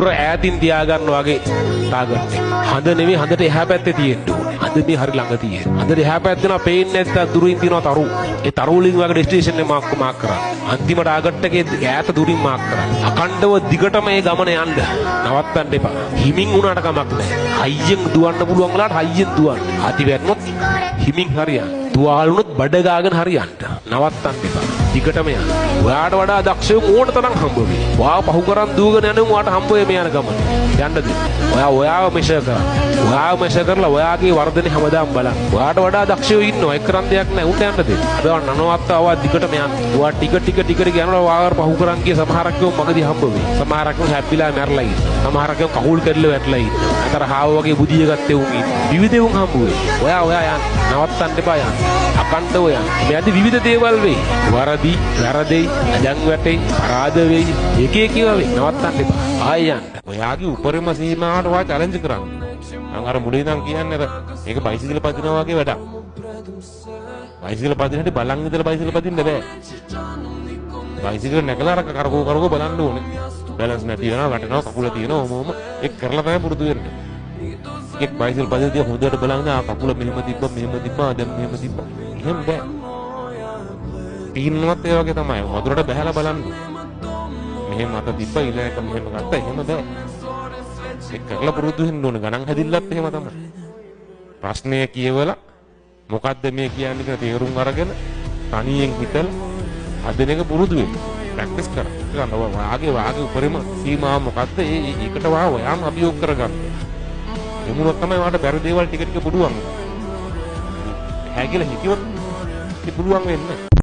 ඈතින් තියාගන්න වගේ ටාගට් එක. හඳ නෙමෙයි හඳට එහා පැත්තේ තියෙන්න ඕනේ. හඳ මේ හරි ළඟ තියෙන. හඳට එහා පැත්තේ නා පේන්නේ නැත්නම් දුරින් තියෙනවා තරු. ඒ තරු වලින් වගේ ඩෙස්ටිනේෂන් එක මාක් කරා. අන්තිම ටාගට් එකේ ඈත දුරින් මාක් කරා. අකණ්ඩව දිගටම මේ ගමන යන්න. නවත්තන්න එපා. හිමින් උනාට කමක් නැහැ. හයියෙන් දුවන්න පුළුවන් වෙලාවට හයියෙන් දුවන්න. අති වැටුනොත් හිමින් හරියන්න. තුවාල වුණොත් බඩ ගාගෙන හරියන්න. නවත්තන්න එපා. දිගටම යන්න. ඔයාට වඩා දක්ෂයෝ ඕන තරම් හම්බ වෙයි. ඔයාව පහු කරන් දුවගෙන යන උඹට හම්බ වෙයි මේ යන ගමන. යන්න දෙන්න. ඔයාව මෙෂර් කරන්න. ඔයාව මෙෂර් කරලා ඔයාගේ වර්ධනේ හැමදාම බලන්න. ඔයාට වඩා දක්ෂයෝ ඉන්නවා. ඒක කරන් දෙයක් නැහැ. උන්ට යන්න දෙන්න. අද නනවත්තව දිගටම යන්න. ඔයා ටික යනවා වාගර පහු කරන් ගිය සමහරක් යෝ මගදී හම්බ වෙයි. සමහරක් යෝ හැප්පිලා මැරලා ඉන්නවා. සමහරක් යෝ කහුල් කැඩලා වැටලා ඉන්නවා. අතර හාව වගේ බුදිය ගත්තේ උන් ඉන්නවා. විවිධ උන් හම්බ වෙයි. ඔයා යන්න. නවත්තන්න එපා යන්න. අකණ්ඩව යන්න. මේ අද විවිධ දේවල් වෙයි. වැරදි, වැරදෙයි, අජං වැටෙයි, අපරාධ වෙයි. එක ඒවා වෙයි. නවත්තන්න එපා. ආයෙ යන්න. ඔයාගේ උපරිම සීමාවට ඔයා චැලෙන්ජ් කරන්න. මම අර මුලින් ඉඳන් කියන්නේ මේක බයිසිකල් පදිනවා වගේ වැඩක්. බයිසිකල් පදින හැටි බලන් ඉඳලා බයිසිකල් පදින්න බෑ. බයිසිකල් නැකලා අර කරකෝ බලන්න ඕනේ. බැලන්ස් නැති වෙනවා, වැටෙනවා, කකුල තියෙනවා, ඔමොම ඒක කරලා තමයි පුරුදු වෙන්නේ. එක් බයිසිකල් පදිද්දී හොඳට බලන්න කකුල මෙහෙම තිබ්බා, දැන් මෙහෙම තිබ්බා. එහෙම බෑ. පීන්නවත් ඒ වගේ තමයි. වතුරට බහැලා බලන්න. මෙහෙම අත තිබ්බා ඊළඟට මෙහෙම ගත්තා. එහෙම බෑ. ඒක කරලා පුරුදු වෙන්න ඕනේ. ගණන් හැදිල්ලත් එහෙම තමයි. ප්‍රශ්නය කියවලා මොකද්ද මේ කියන්නේ කියලා තේරුම් අරගෙන තනියෙන් හිතලා හදන එක පුරුදු වෙන්න. ප්‍රැක්ටිස් කරන්න. වාගේ උපරිම සීමාව මොකද්ද? ඒකට ඔයාම අභියෝග කරගන්න. එමුණොත් තමයි වාට බැරි දේවල් ටික පුළුවන්. හැකියලා හිතියොත් පුළුවන් වෙන්නේ.